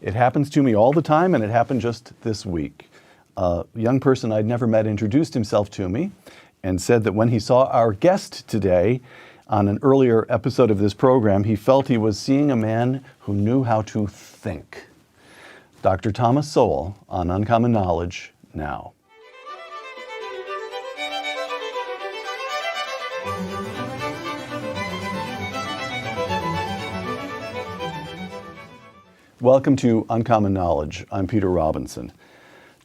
It happens to me all the time, and it happened just this week. A young person I'd never met introduced himself to me and said that when he saw our guest today on an earlier episode of this program, he felt he was seeing a man who knew how to think. Dr. Thomas Sowell on Uncommon Knowledge now. Welcome to Uncommon Knowledge. I'm Peter Robinson.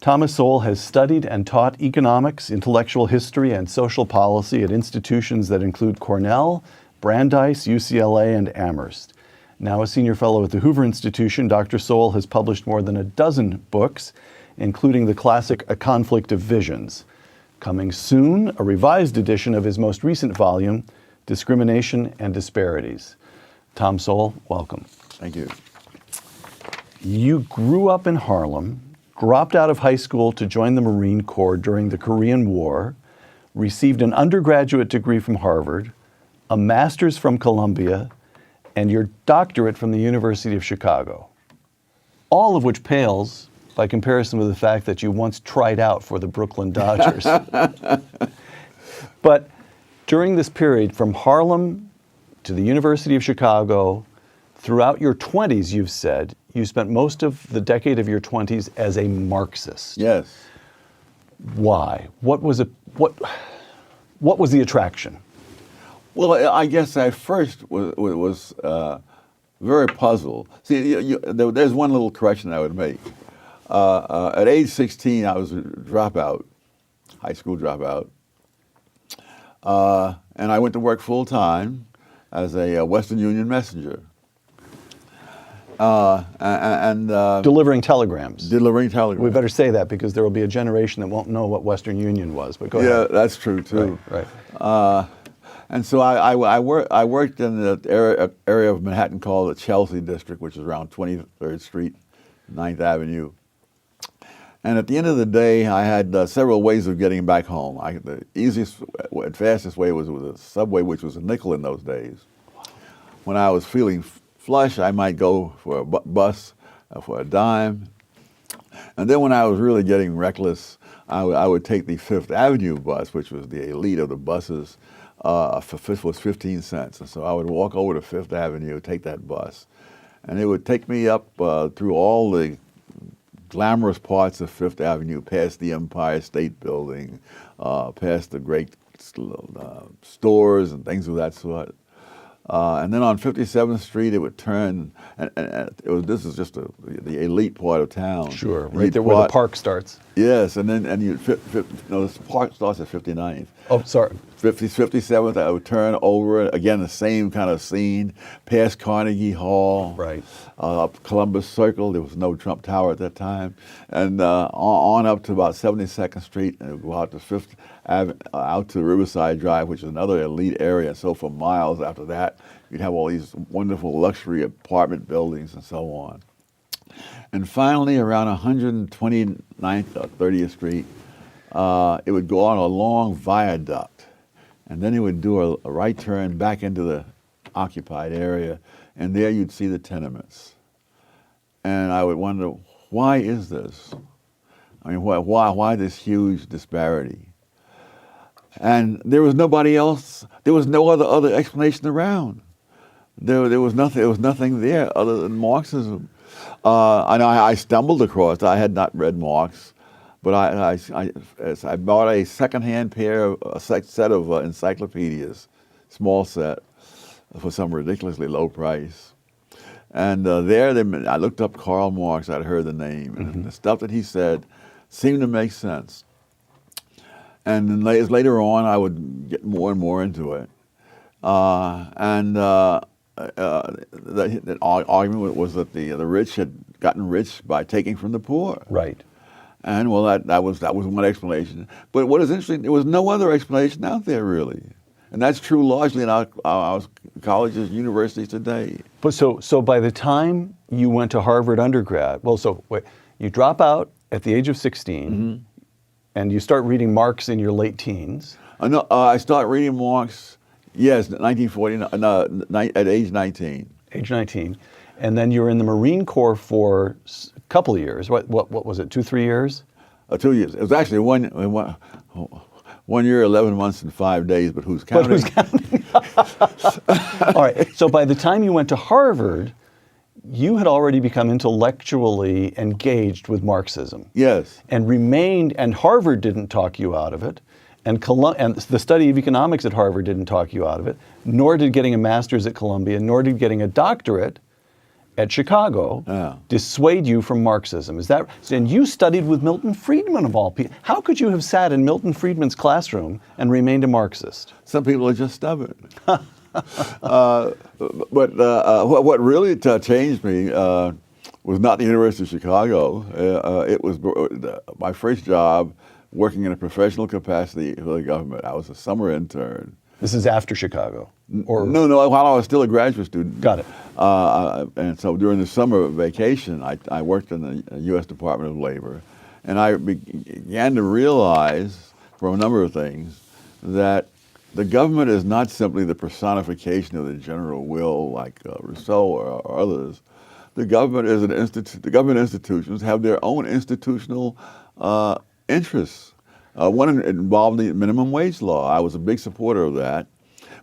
Thomas Sowell has studied and taught economics, intellectual history, and social policy at institutions that include Cornell, Brandeis, UCLA, and Amherst. Now a senior fellow at the Hoover Institution, Dr. Sowell has published more than a dozen books, including the classic A Conflict of Visions. Coming soon, a revised edition of his most recent volume, Discrimination and Disparities. Tom Sowell, welcome. Thank you. You grew up in Harlem, dropped out of high school to join the Marine Corps during the Korean War, received an undergraduate degree from Harvard, a master's from Columbia, and your doctorate from the University of Chicago. All of which pales by comparison with the fact that you once tried out for the Brooklyn Dodgers. But during this period, from Harlem to the University of Chicago, throughout your 20s, you've said, you spent most of the decade of your 20s as a Marxist. Yes. Why? What was the attraction? Well, I guess I first was very puzzled. See, there's one little correction I would make. At age 16, I was a dropout, high school dropout, and I went to work full time as a Western Union messenger. Delivering telegrams. Delivering telegrams. We better say that because there will be a generation that won't know what Western Union was. But go ahead. Yeah, that's true too. Right. And so I worked in the area of Manhattan called the Chelsea District, which is around 23rd Street, 9th Avenue. And at the end of the day, I had several ways of getting back home. The easiest, fastest way was with a subway, which was a nickel in those days. When I was feeling flush, I might go for a bus for a dime. And then when I was really getting reckless, I would take the Fifth Avenue bus, which was the elite of the buses, was 15 cents. And so I would walk over to Fifth Avenue, take that bus. And it would take me up through all the glamorous parts of Fifth Avenue, past the Empire State Building, past the great stores and things of that sort. And then on 57th Street, it would turn, and this is just the elite part of town. Sure, right there where the park starts. Yes, and then the park starts at 59th. Oh, sorry. 57th, I would turn over, again, the same kind of scene, past Carnegie Hall, right, up Columbus Circle. There was no Trump Tower at that time, and on up to about 72nd Street, and go out to Fifth Avenue, out to Riverside Drive, which is another elite area. So for miles after that, you'd have all these wonderful luxury apartment buildings and so on. And finally, around 129th or 30th Street, it would go on a long viaduct. And then it would do a right turn back into the occupied area, and there you'd see the tenements. And I would wonder, why is this? I mean, why this huge disparity? And there was nobody else. There was no other explanation around. There was nothing. There was nothing there other than Marxism. And I stumbled across. I had not read Marx. But I bought a secondhand set of encyclopedias, small set, for some ridiculously low price. And I looked up Karl Marx. I'd heard the name, and the stuff that he said seemed to make sense. And then later on, I would get more and more into it. The argument was that the rich had gotten rich by taking from the poor. Right. And well, that was one explanation. But what is interesting, there was no other explanation out there really, and that's true largely in our colleges, universities today. But so by the time you went to Harvard undergrad, you drop out at the age of 16, and you start reading Marx in your late teens. I start reading Marx, yes, 1949, at age 19. Age 19. And then you were in the Marine Corps for a couple of years. What was it, 2-3 years? 2 years. It was actually 1 year, 11 months, and 5 days, but who's counting? But who's counting? All right, so by the time you went to Harvard, you had already become intellectually engaged with Marxism. Yes. And Harvard didn't talk you out of it, and the study of economics at Harvard didn't talk you out of it, nor did getting a master's at Columbia, nor did getting a doctorate at Chicago dissuade you from Marxism. Is that? And you studied with Milton Friedman of all people. How could you have sat in Milton Friedman's classroom and remained a Marxist? Some people are just stubborn. But what really changed me was not the University of Chicago. It was my first job working in a professional capacity for the government. I was a summer intern. This is after Chicago? Or? No, while I was still a graduate student. Got it. And so during the summer vacation, I worked in the U.S. Department of Labor, and I began to realize, from a number of things, that the government is not simply the personification of the general will, like Rousseau or others. The government is the government institutions have their own institutional interests. One involved the minimum wage law. I was a big supporter of that.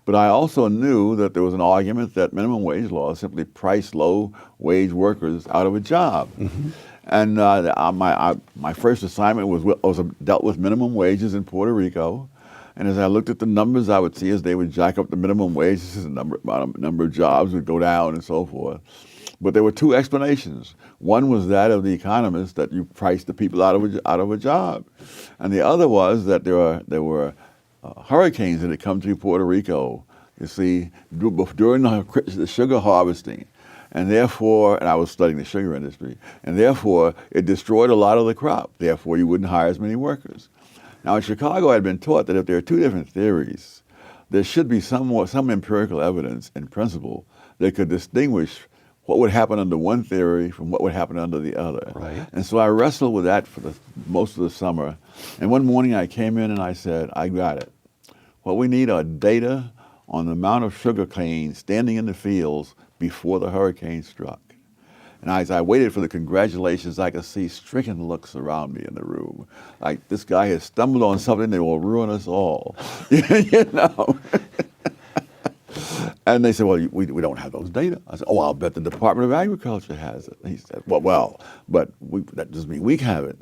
But I also knew that there was an argument that minimum wage laws simply price low-wage workers out of a job. Mm-hmm. And my first assignment dealt with minimum wages in Puerto Rico. And as I looked at the numbers, I would see as they would jack up the minimum wages, the number of jobs would go down and so forth. But there were two explanations. One was that of the economists, that you price the people out of a job. And the other was that there were hurricanes that had come through Puerto Rico, you see, during the sugar harvesting. And therefore, and I was studying the sugar industry, and therefore it destroyed a lot of the crop. Therefore, you wouldn't hire as many workers. Now in Chicago, I'd been taught that if there are two different theories, there should be some empirical evidence in principle that could distinguish what would happen under one theory from what would happen under the other. Right. And so I wrestled with that for most of the summer. And one morning I came in and I said, I got it. What we need are data on the amount of sugar cane standing in the fields before the hurricane struck. And as I waited for the congratulations, I could see stricken looks around me in the room. Like, this guy has stumbled on something that will ruin us all. You know? And they said, well, we don't have those data. I said, oh, I'll bet the Department of Agriculture has it. And he said, well, but that doesn't mean we have it.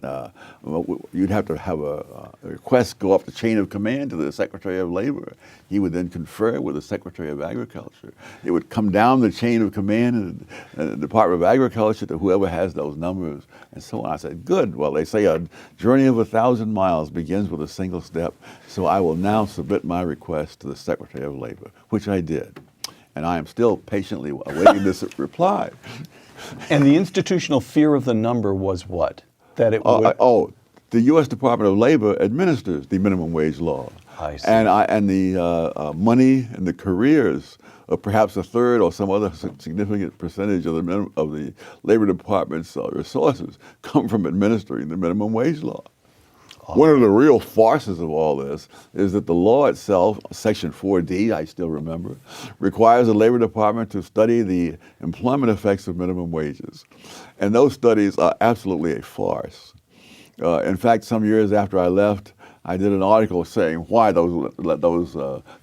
You'd have to have a request go up the chain of command to the Secretary of Labor. He would then confer with the Secretary of Agriculture. It would come down the chain of command in the Department of Agriculture to whoever has those numbers, and so on. I said, good. Well, they say a journey of 1,000 miles begins with a single step, so I will now submit my request to the Secretary of Labor, which I did. And I am still patiently awaiting this reply. And the institutional fear of the number was what? That it would... The U.S. Department of Labor administers the minimum wage law. I see. And the money and the careers of perhaps a third or some other significant percentage of the Labor Department's resources come from administering the minimum wage law. One of the real farces of all this is that the law itself, Section 4D, I still remember, requires the Labor Department to study the employment effects of minimum wages. And those studies are absolutely a farce. In fact, some years after I left, I did an article saying why those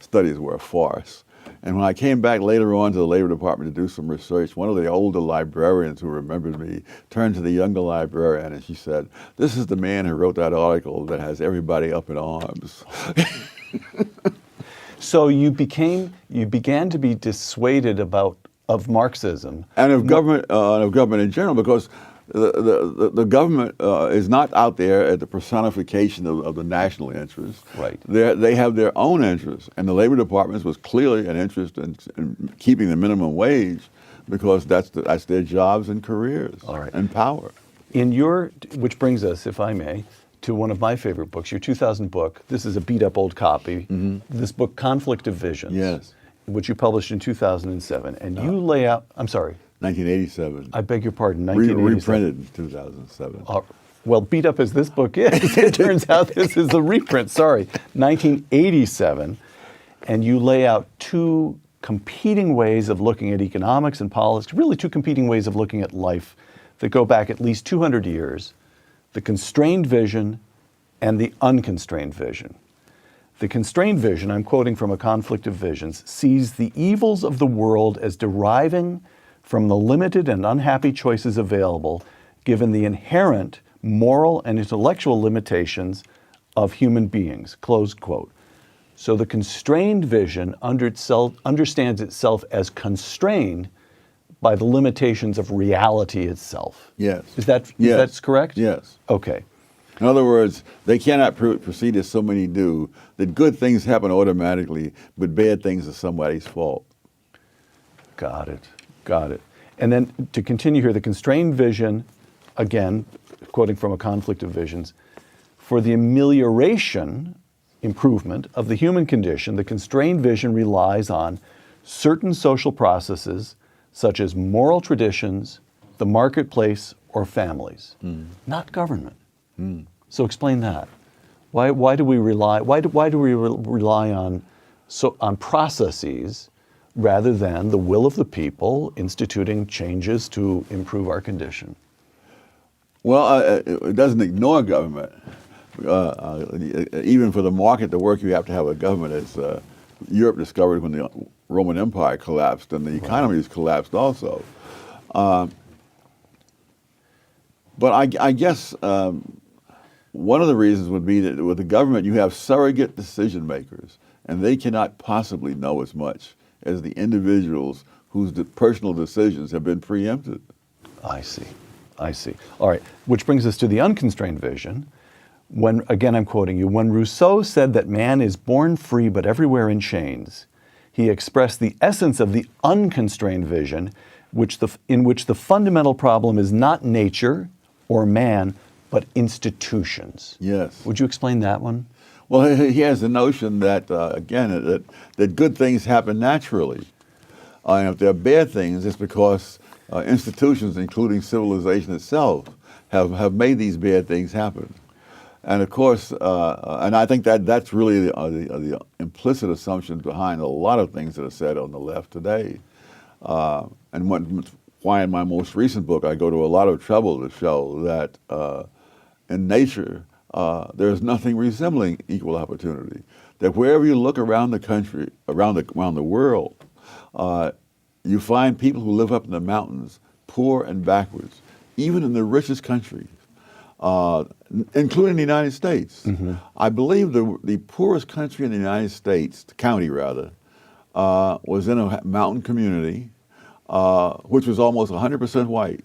studies were a farce. And when I came back later on to the Labor Department to do some research, one of the older librarians who remembered me turned to the younger librarian and she said, this is the man who wrote that article that has everybody up in arms. So you began to be dissuaded of Marxism. And of government in general, because the government is not out there at the personification of the national interest. Right. They have their own interests, and the Labor Department was clearly an interest in keeping the minimum wage because that's their jobs and careers and power. Which brings us, if I may, to one of my favorite books, your 2000 book. This is a beat-up old copy. Mm-hmm. This book, Conflict of Visions. Yes. Which you published in 2007, and you lay out. I'm sorry. 1987. I beg your pardon, 1987. Reprinted in 2007. Well, beat up as this book is, it turns out this is a reprint, sorry. 1987, and you lay out two competing ways of looking at economics and politics, really two competing ways of looking at life that go back at least 200 years, the constrained vision and the unconstrained vision. The constrained vision, I'm quoting from A Conflict of Visions, sees the evils of the world as deriving from the limited and unhappy choices available, given the inherent moral and intellectual limitations of human beings, close quote. So the constrained vision understands itself as constrained by the limitations of reality itself. Yes. Is that correct? Yes. Okay. In other words, they cannot proceed as so many do, that good things happen automatically, but bad things are somebody's fault. Got it. Got it. And then to continue here, the constrained vision, again, quoting from A Conflict of Visions, for the amelioration, improvement of the human condition, the constrained vision relies on certain social processes such as moral traditions, the marketplace, or families, not government. So explain that. Why do we rely on processes rather than the will of the people instituting changes to improve our condition? Well, it doesn't ignore government. Even for the market to work, you have to have a government. As Europe discovered when the Roman Empire collapsed, and the economies collapsed also. But I guess one of the reasons would be that with the government, you have surrogate decision makers, and they cannot possibly know as much as the individuals whose personal decisions have been preempted. I see. I see. All right. Which brings us to the unconstrained vision. When, again, I'm quoting you, when Rousseau said that man is born free but everywhere in chains, he expressed the essence of the unconstrained vision, in which the fundamental problem is not nature or man, but institutions. Yes. Would you explain that one? Well, he has the notion that, again, that good things happen naturally. And if they're bad things, it's because institutions, including civilization itself, have made these bad things happen. And of course, and I think that's really the implicit assumption behind a lot of things that are said on the left today. And why in my most recent book I go to a lot of trouble to show that in nature there's nothing resembling equal opportunity. That wherever you look around the country, around the world, you find people who live up in the mountains, poor and backwards, even in the richest countries. Including the United States. I believe the poorest country in the United States, the county rather, was in a mountain community, which was almost 100% white.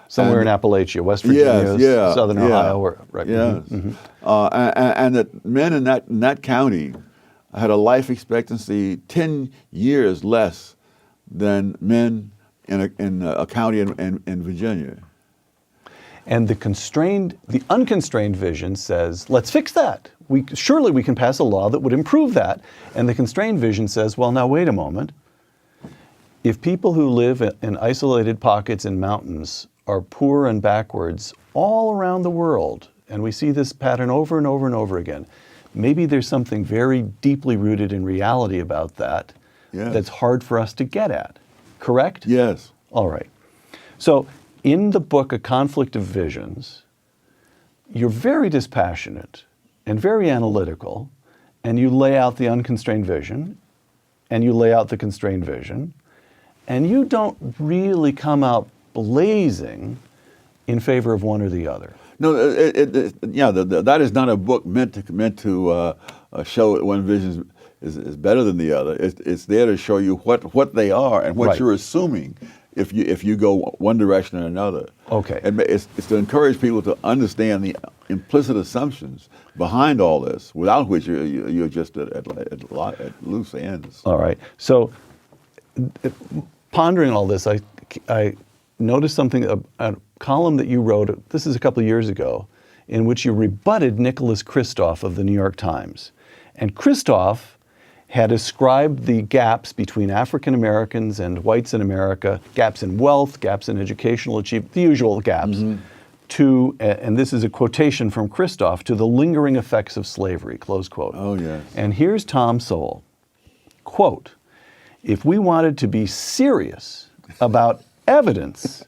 Somewhere in Appalachia, West Virginia, Southern Ohio. Right. Yes. And that men in that county had a life expectancy 10 years less than men in a county in Virginia. And the unconstrained vision says, let's fix that. Surely we can pass a law that would improve that. And the constrained vision says, well, now wait a moment. If people who live in isolated pockets in mountains are poor and backwards all around the world, and we see this pattern over and over and over again, maybe there's something very deeply rooted in reality about that that's hard for us to get at. Correct? Yes. All right. So in the book, A Conflict of Visions, you're very dispassionate and very analytical, and you lay out the unconstrained vision, and you lay out the constrained vision, and you don't really come out blazing in favor of one or the other. No, that is not a book meant to show that one vision is better than the other. It's there to show you what they are and what you're assuming if you go one direction or another. Okay. It's to encourage people to understand the implicit assumptions behind all this, without which you're just at loose ends. All right. So, pondering all this, I noticed something, a column that you wrote, this is a couple of years ago, in which you rebutted Nicholas Kristof of the New York Times. And Kristof had ascribed the gaps between African Americans and whites in America, gaps in wealth, gaps in educational achievement, the usual gaps, to, and this is a quotation from Kristof, to the lingering effects of slavery, close quote. Oh, yes. And here's Tom Sowell, quote, If we wanted to be serious about evidence,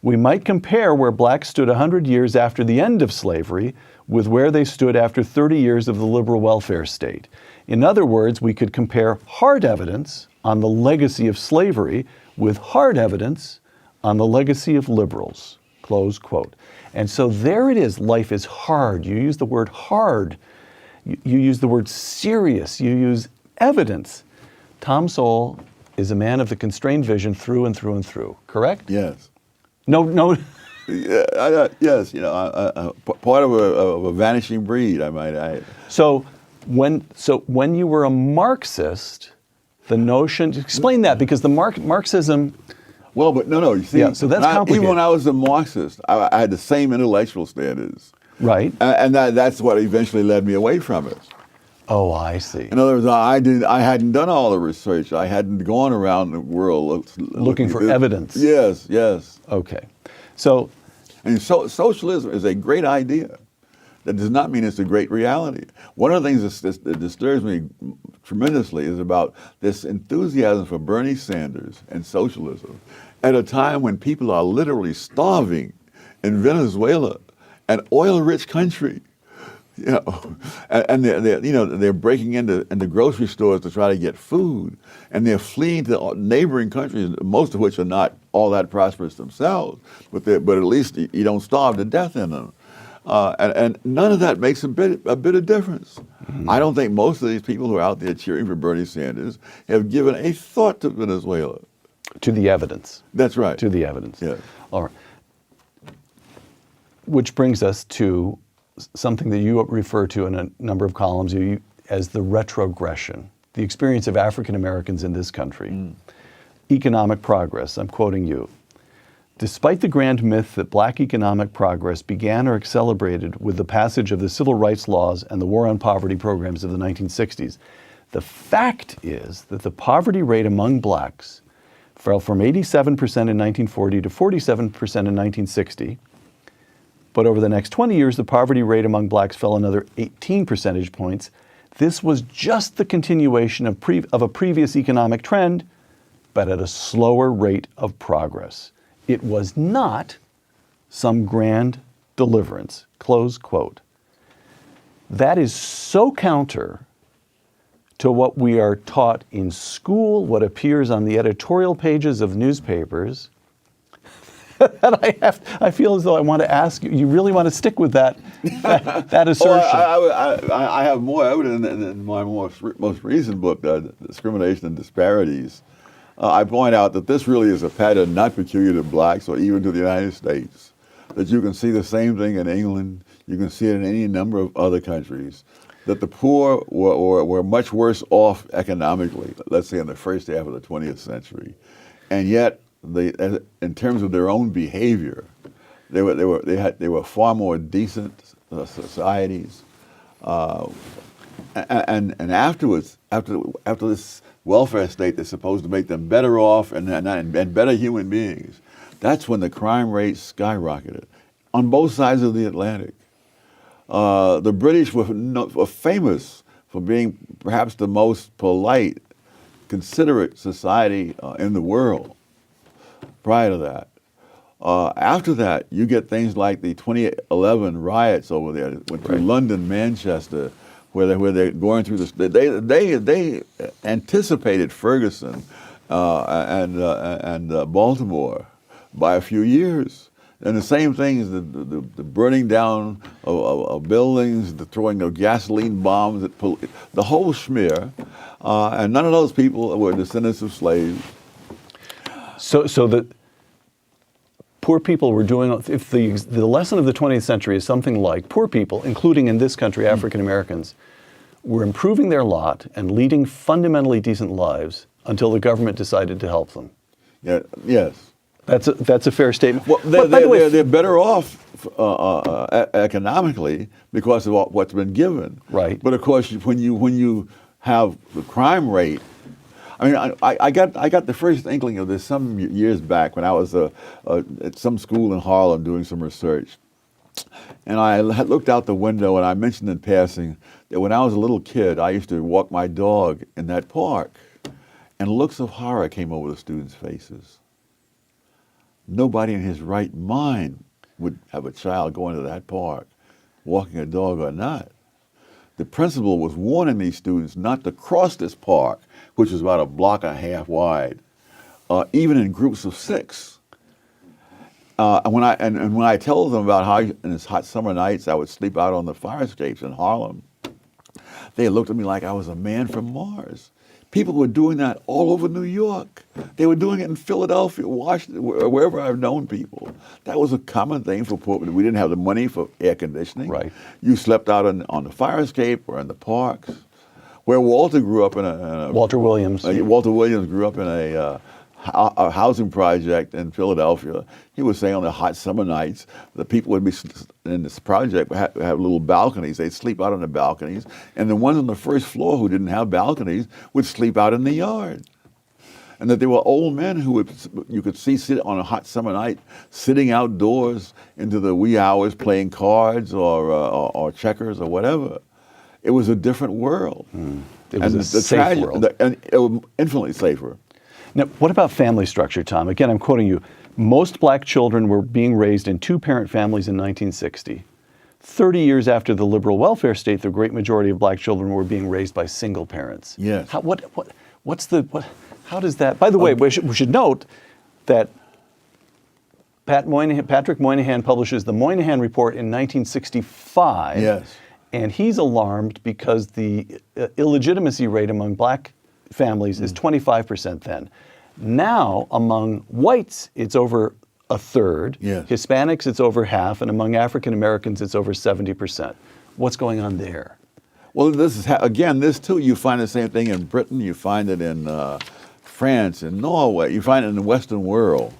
we might compare where blacks stood 100 years after the end of slavery with where they stood after 30 years of the liberal welfare state. In other words, we could compare hard evidence on the legacy of slavery with hard evidence on the legacy of liberals, close quote. And so there it is, life is hard. You use the word hard, you use the word serious, you use evidence. Tom Sowell is a man of the constrained vision through and through and through, correct? Yes. No. Yes, part of a vanishing breed, I might add. So when you were a Marxist, the notion, explain that, because the Marxism. Well, but no, you see, Yeah, so that's complicated. Even when I was a Marxist, I had the same intellectual standards. Right. And that's what eventually led me away from it. Oh, I see. In other words, I hadn't done all the research. I hadn't gone around the world Looking for evidence. Yes. Okay. So, And socialism is a great idea. That does not mean it's a great reality. One of the things that disturbs me tremendously is about this enthusiasm for Bernie Sanders and socialism at a time when people are literally starving in Venezuela, an oil-rich country. And they're breaking into grocery stores to try to get food, and they're fleeing to neighboring countries, most of which are not all that prosperous themselves, but at least you don't starve to death in them. And none of that makes a bit of difference. Mm-hmm. I don't think most of these people who are out there cheering for Bernie Sanders have given a thought to Venezuela. To the evidence. That's right. To the evidence. Yes. All right. Which brings us to something that you refer to in a number of columns as the retrogression, the experience of African Americans in this country. Economic progress, I'm quoting you. Despite the grand myth that black economic progress began or accelerated with the passage of the civil rights laws and the war on poverty programs of the 1960s, the fact is that the poverty rate among blacks fell from 87% in 1940 to 47% in 1960. But over the next 20 years, the poverty rate among blacks fell another 18 percentage points. This was just the continuation of a previous economic trend, but at a slower rate of progress. It was not some grand deliverance, close quote. That is so counter to what we are taught in school, what appears on the editorial pages of newspapers, that I feel as though I want to ask you, you really want to stick with that assertion? I have more evidence in my most recent book, Discrimination and Disparities. I point out that this really is a pattern not peculiar to blacks or even to the United States, that you can see the same thing in England, you can see it in any number of other countries, that the poor were much worse off economically, let's say in the first half of the 20th century, and yet in terms of their own behavior, they were far more decent societies, and afterwards, after this welfare state that's supposed to make them better off and better human beings, that's when the crime rate skyrocketed on both sides of the Atlantic. The British were famous for being perhaps the most polite, considerate society in the world. Prior to that. After that, you get things like the 2011 riots over there, went through London, Manchester, where they're going through this. They anticipated Ferguson and Baltimore by a few years. And the same things, the burning down of buildings, the throwing of gasoline bombs, the whole schmear. And none of those people were descendants of slaves. So the poor people were doing, if the lesson of the 20th century is something like poor people, including in this country African Americans, were improving their lot and leading fundamentally decent lives until the government decided to help them. Yeah, yes. That's a fair statement. Well, they're better off economically because of what's been given. Right. But of course, when you have the crime rate, I mean, I got the first inkling of this some years back when I was at some school in Harlem doing some research. And I had looked out the window and I mentioned in passing that when I was a little kid, I used to walk my dog in that park. and looks of horror came over the students' faces. Nobody in his right mind would have a child go into that park, walking a dog or not. The principal was warning these students not to cross this park, which was about a block and a half wide, even in groups of 6. And when I told them about how in his hot summer nights I would sleep out on the fire escapes in Harlem, they looked at me like I was a man from Mars. People were doing that all over New York. They were doing it in Philadelphia, Washington, wherever I've known people. That was a common thing for poor people. We didn't have the money for air conditioning. Right. You slept out on the fire escape or in the parks. Where Walter grew up Walter Williams. Walter Williams grew up in a housing project in Philadelphia. He was saying on the hot summer nights, the people would be in this project would have little balconies. They'd sleep out on the balconies, and the ones on the first floor who didn't have balconies would sleep out in the yard. And that there were old men who you could see sit on a hot summer night, sitting outdoors into the wee hours playing cards or checkers or whatever. It was a different world. It was a safe world. And it was infinitely safer. Now, what about family structure, Tom? Again, I'm quoting you. Most black children were being raised in 2-parent families in 1960. 30 years after the liberal welfare state, the great majority of black children were being raised by single parents. Yes. How does that, by the way, we should note that Patrick Moynihan publishes the Moynihan Report in 1965. Yes. And he's alarmed because the illegitimacy rate among black families is 25% then. Now, among whites, it's over a third. Yes. Hispanics, it's over half. And among African Americans, it's over 70%. What's going on there? Well, this is, again, this too, you find the same thing in Britain. You find it in France, in Norway. You find it in the Western world.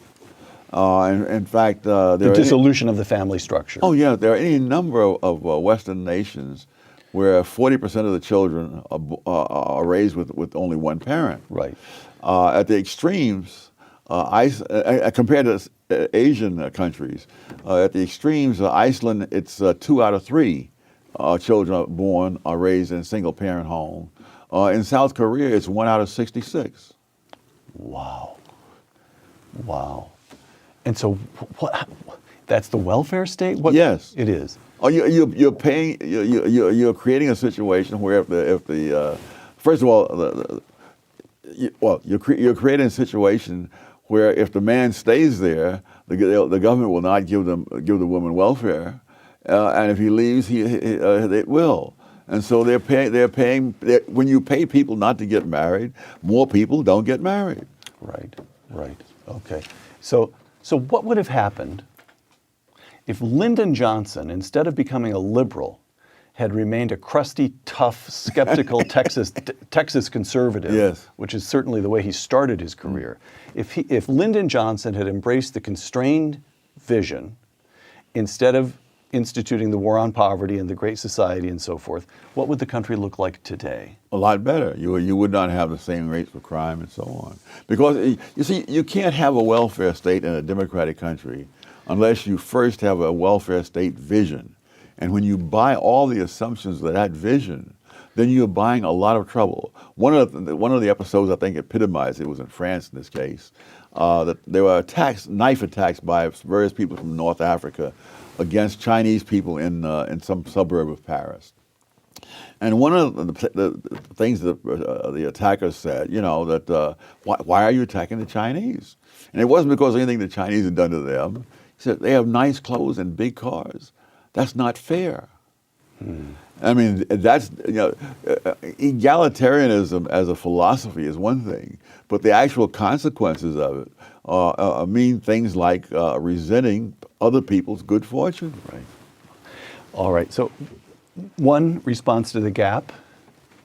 In fact, The dissolution of the family structure. Oh, yeah. There are any number of Western nations where 40% of the children are raised with only one parent. Right. At the extremes, compared to Asian countries, at the extremes, Iceland, it's 2 out of 3 children born are raised in a single-parent home. In South Korea, it's 1 out of 66. Wow. Wow. And so, that's the welfare state? Yes, it is. Oh, you're paying. You're creating a situation where if the first of all, you're creating a situation where if the man stays there, the government will not give the woman welfare, and if he leaves, it will. And so they're paying. When you pay people not to get married, more people don't get married. Right. Okay. So what would have happened if Lyndon Johnson, instead of becoming a liberal, had remained a crusty, tough, skeptical Texas conservative, yes, which is certainly the way he started his career? If Lyndon Johnson had embraced the constrained vision, instead of instituting the war on poverty and the Great Society and so forth, what would the country look like today? A lot better. You would not have the same rates for crime and so on. Because, you see, you can't have a welfare state in a democratic country unless you first have a welfare state vision. And when you buy all the assumptions of that vision, then you're buying a lot of trouble. One of the episodes I think epitomized it was in France in this case, that there were knife attacks by various people from North Africa against Chinese people in some suburb of Paris. And one of the things that the attackers said, that why are you attacking the Chinese? And it wasn't because of anything the Chinese had done to them. He said, they have nice clothes and big cars. That's not fair. I mean, that's, egalitarianism as a philosophy is one thing, but the actual consequences of it mean things like resenting other people's good fortune. Right. All right. So one response to the gap,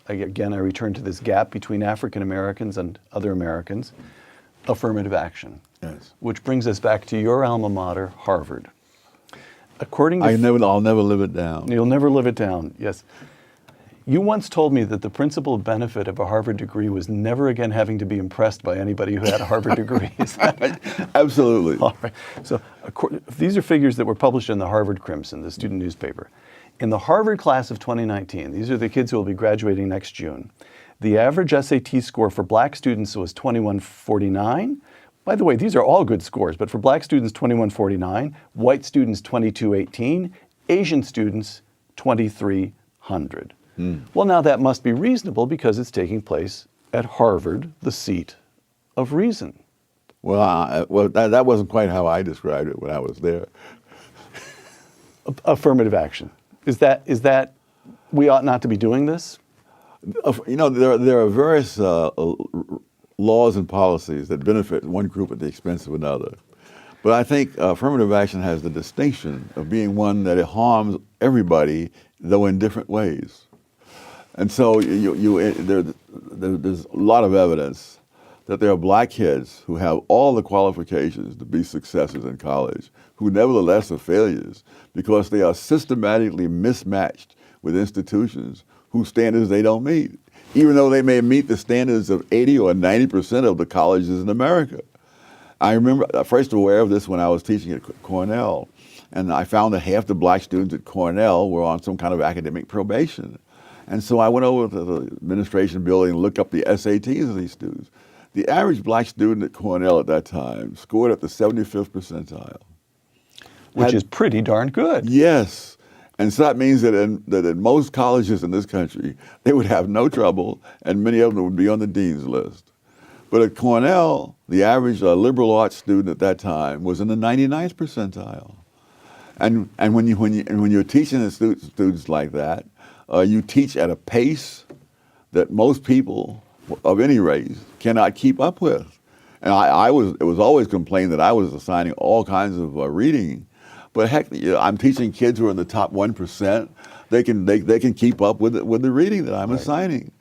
again, I return to this gap between African Americans and other Americans, affirmative action. Yes. Which brings us back to your alma mater, Harvard. According to I'll never live it down. You'll never live it down, yes. You once told me that the principal benefit of a Harvard degree was never again having to be impressed by anybody who had a Harvard degree. Is that right? Absolutely. All right. So these are figures that were published in the Harvard Crimson, the student newspaper. In the Harvard class of 2019, these are the kids who will be graduating next June, The average SAT score for black students was 2149. By the way, these are all good scores, but for black students, 2149, white students, 2218, Asian students, 2300. Well, now that must be reasonable because it's taking place at Harvard, the seat of reason. Well, that wasn't quite how I described it when I was there. Affirmative action. Is that we ought not to be doing this? You know, there are various laws and policies that benefit one group at the expense of another. But I think affirmative action has the distinction of being one that it harms everybody, though in different ways. And so there's a lot of evidence that there are black kids who have all the qualifications to be successes in college, who nevertheless are failures because they are systematically mismatched with institutions whose standards they don't meet, even though they may meet the standards of 80 or 90% of the colleges in America. I remember first aware of this when I was teaching at Cornell, and I found that half the black students at Cornell were on some kind of academic probation. And so I went over to the administration building and looked up the SATs of these students. The average black student at Cornell at that time scored at the 75th percentile. Which is pretty darn good. Yes. And so that means that in most colleges in this country, they would have no trouble, and many of them would be on the dean's list. But at Cornell, the average liberal arts student at that time was in the 99th percentile. And when you're teaching the students like that, you teach at a pace that most people of any race cannot keep up with. And it was always complained that I was assigning all kinds of reading. But heck, I'm teaching kids who are in the top 1%. They can keep up with the reading that I'm assigning.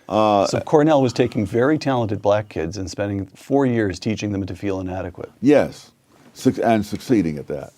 So Cornell was taking very talented black kids and spending 4 years teaching them to feel inadequate. Yes, and succeeding at that.